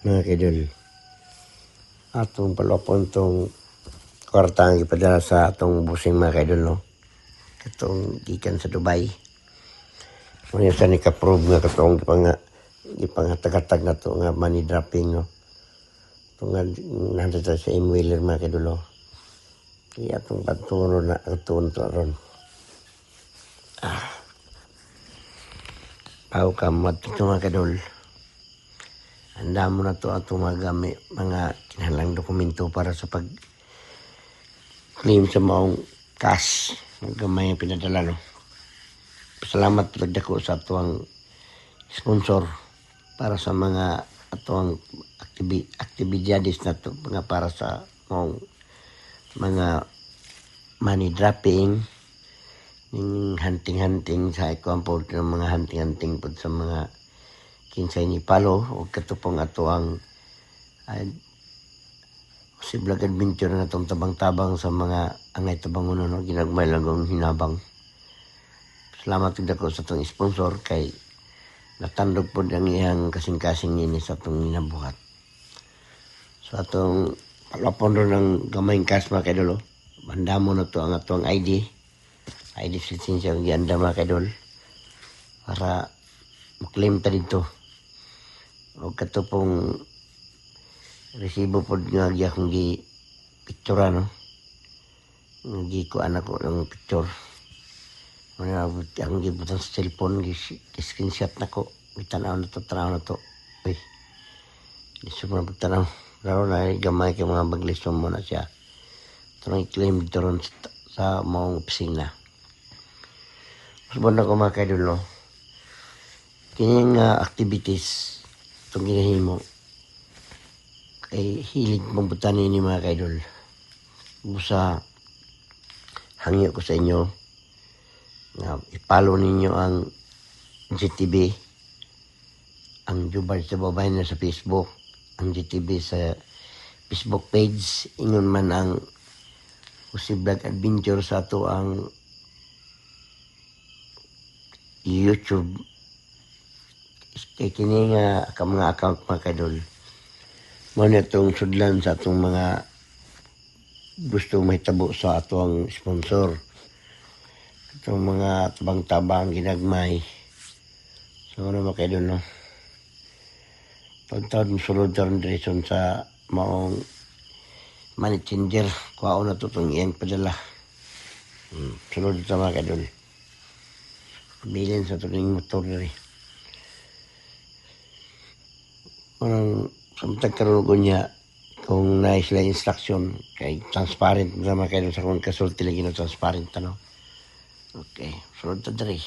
mga kaidol. Atong palapon tong kwarta ang ipadala sa atong busing mga kaidol, no? Katong gikan sa Dubai. Muna sa ni ka-prove nga katong ipangatag-atag na to nga money dropping, no? Ito nga nandito sa M-Wheeler mga kaidol, no? Kaya itong pagturo na katun to ron. Pao ka matito mga kaidol. Handa mo na to atong magamit mga kinahanglang dokumento para sa pag-claim sa maong cash. Gamay ang pinadala, no? Salamat pagdako sa atuang sponsor para sa mga atuang actividades na to, mga para sa maong mga money dropping, ning hunting-hunting sa ikuan po ng mga hunting-hunting po sa mga kinsay ni Palo o katupong ato ang si vlog adventure na itong tabang-tabang sa mga angay tabangunan, no? Ginagmay lang ang hinabang. Salamat ko sa itong sponsor kay natandog po ang iyang kasing-kasing nini sa itong hinabuhat. So atong palapon rin ng gamayng cash mga kaidol. Handa mo na to ang atong ID lisensya ang gianda mga kaidol para maklaim ta dito. O katupong resibo po nga akong gi-picture, no? Gi-kuan ako ng picture. Ang gibutang sa cellphone, gi-screenshot na ko. Tanaw na to. Uy, gusto mo na pagtanaw. Laro na gamay kay mga baglisyon mo na siya. Ito nang i-claim dito ron sa maong opisina. Subon na ko mga kaidol, no? Kining activities itong ginahimo kay hilig mabutani ni mga kaidol. Busa hangyo ko sa inyo na ipalo ninyo ang GTV, ang Jubal sa Babae na sa Facebook, ang GTV sa Facebook page, ingon man ang Jose Vlog Adventure sa ato ang YouTube. Kay kini nga mga account mga kaidol, mo na itong sudlan sa atong mga gusto mahitabo sa atong sponsor. Itong mga tabang-tabang ginagmay. So ano mga kaidol, no? Pagtawad mo sulod taron diretsyon sa maong money changer, kuha na ito itong iyang padala. Sulod ito mga kaidol. Bilin sa ito ng motor rin. Parang samtag karoon ko niya kung nais sila instruction kay transparent na mga kaidol sa kung kasulti lagi na transparent, ano? Okay, sulod ito rin.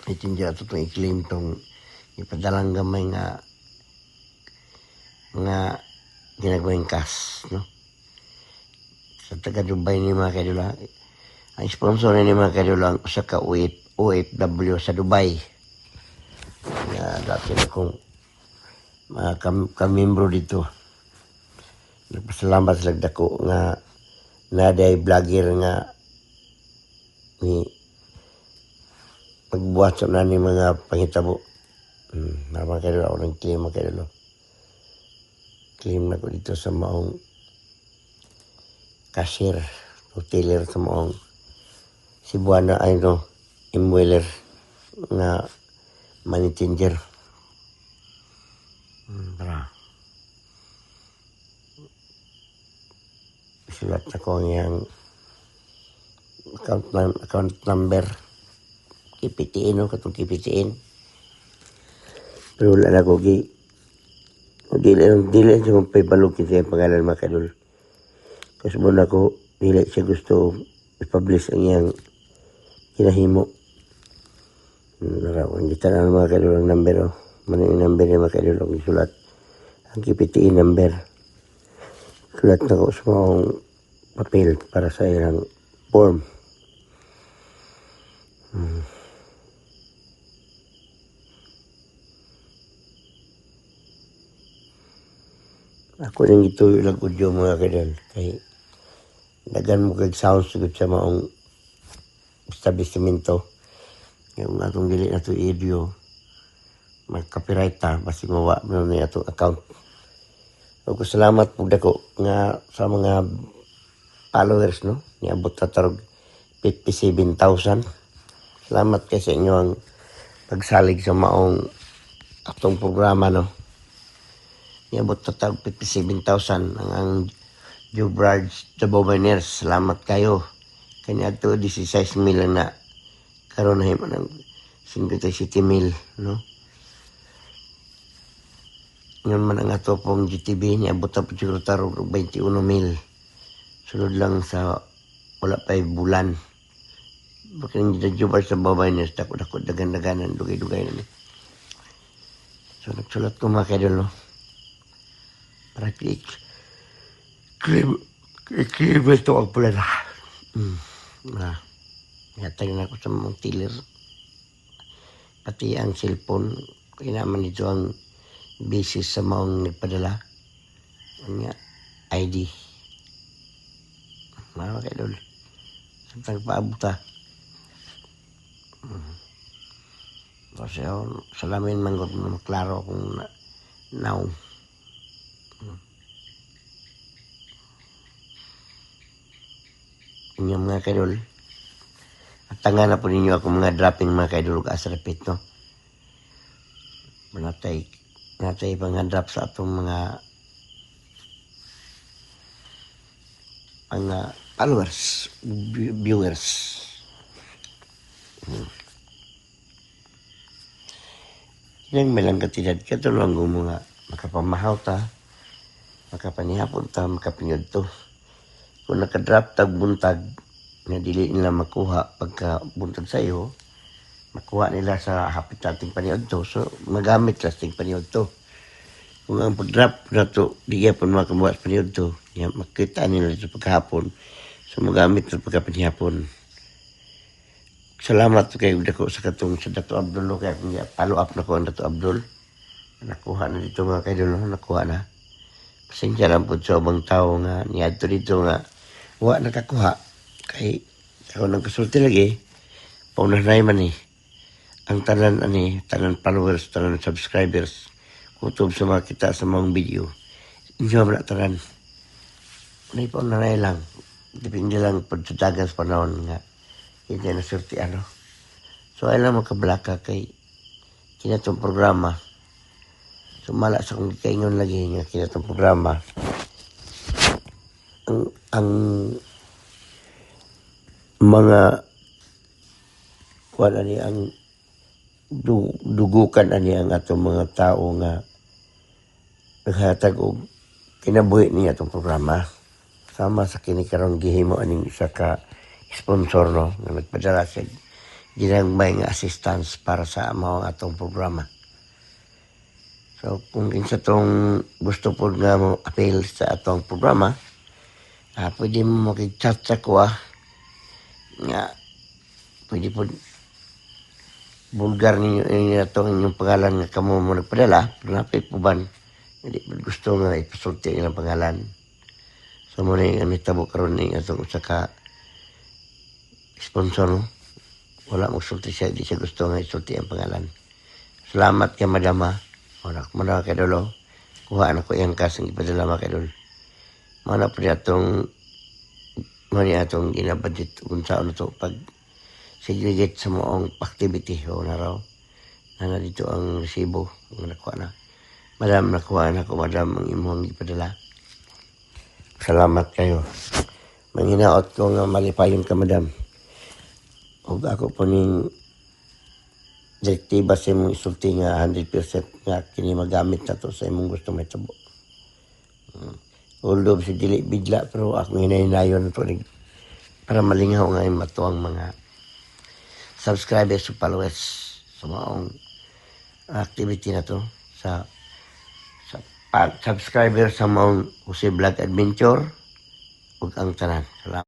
Itindihan ito itong i-claim itong ipadalang gamay nga mga ginagawing cash, no? Sa taga Dubai ni mga kaidol, ang sponsor ni mga kaidol ang usa ka OFW sa Dubai. Na dati na kong mga kamembro dito. Nagpasalamat sila dako nga naday vlogger nga ni magbuhat sa nani mga pangitabo. Mga kaidol ako ng claim mga kaidol. Claim na ko dito sa maong cashier, hoteler sa maong Cebuana ay no, M-Wheeler nga money changer. Para sulat na ko ang iyang account number. KPTN, no? Katong KPTN. Pero wala na ko dili siya kung paibalugin siya pangalan mga kaidol. Kasi muna ko dili siya gusto i-publish ang iyang kinahimo. Kung kita na mga kaidol ang number, oh. Yung number niya mga kaidol ang isulat. Ang KPTE number. Sulat na ko sa mga papel para sa ilang form. Ako nang ituyo lang audio mga kaidol. Kay dagan mo kag sounds sigud sa maong establishmento. Yung atong dili na to audio. mag-copyright ta basi mawa mo ni ato account. Ug salamat pud dako nga sa mga followers no. Niabot ta tarog 57,000. Salamat kay sa inyo ang pagsalig sa maong atong programa no. Niabot ta tarog 57,000 ang Jubraj the Bobaners. Salamat kayo. Kanya ato 16 mil na karon na himo ng 57 mil no. Ngayon man ang ato pong GTV niabot ta pud siguro tarog 21 mil. Sunod lang sa wala pa bulan. Bakit the Jubraj the Bobaners dako dagan-daganan dugay-dugay na ni. So nagsulat ko mga kaidol no. Para i-claim ito ang pula na. Yatag na ako sa mga tiller. Pati ang cellphone. Kaya naman ito ang basis sa maong nagpadala. Ang ID. Mga kaidol. Samtang paabuta. Kasi salamin manggod na maklaro kung now. Inyong mga kaidol. At tanga na po ninyo ako mga dropping mga kaidol ug asa repeat no. Natay pang-drop sa atong mga followers, viewers. Yang melang katidad katulong mga makapamahaw ta, makapanihapon ta, makapingad to. Kung nakadrop tag buntag na dili nila makuha pagka buntag sa iyo, makuha nila sa hapit nating paniod to. So magamit lasting paniod to. Kung ang pag-drop na to, di pun makabuhat paniod to, makita nila sa pagkahapon. So magamit sa pagkapanihapon. Salamat kay dako sa katong sa Dato Abdul kay follow up na ko ang Dato Abdul. Nakuha na dito mga kaidol, nakuha na. Pasensya lang po sa ubang tao nga niadto dito nga wa nakakuha kay ako nang kasulti lagi paunay man ni ang tanan followers, tanan subscribers kutob sa mga kita sa mga video inyo man tanan nay paunay lang depende lang pud sa dagan sa panahon nga hindi na surti ano so ay lang makablaka kay kinatong programa sumala sa kong kaingon lagi nga kinatong programa ang mga wala ni ang dugukan ani ang atong mga tao nga naghatag og kinabuhi niya atong programa sama sa kini karon gihimo aning isa ka sponsor no nga nagpadala sa ginagmay nga assistance para sa mao atong programa. So kung kinsa tong gusto po nga mo appeal sa atong programa, pwede mo makichat sa ko nga pwede po bulgar ninyo itong inyong pangalan nga kamo mo nagpadala, pero napit po ban hindi po gusto nga ipasulti ang pangalan. So muna yung amitabo karon ni itong usa ka sponsor no? Wala magsulti siya, di siya gusto nga isulti ang pangalan. Salamat kay madama. Wala kay dolo. Kuha na ko yung kasang ipadala mga kaidol. Mana po atong ginabudget kung saan to pag segregate sa moong activity o na raw. Na dito ang resibo ang nakuha na. Madam, nakuha na ko madam ang imong ipadala. Salamat kayo. Manghinaot ko nga malipayon ka madam. O ako po ning direktiba sa imong isulti nga 100% nga kini magamit na to sa imong gusto may tabo. Although si dili bigla pero ako hinahinayon to para malingaw nga yung matuang mga subscribers o followers sa maong activity na to sa subscriber sa maong Jose Vlog Adventure ug ang tanan. Salamat.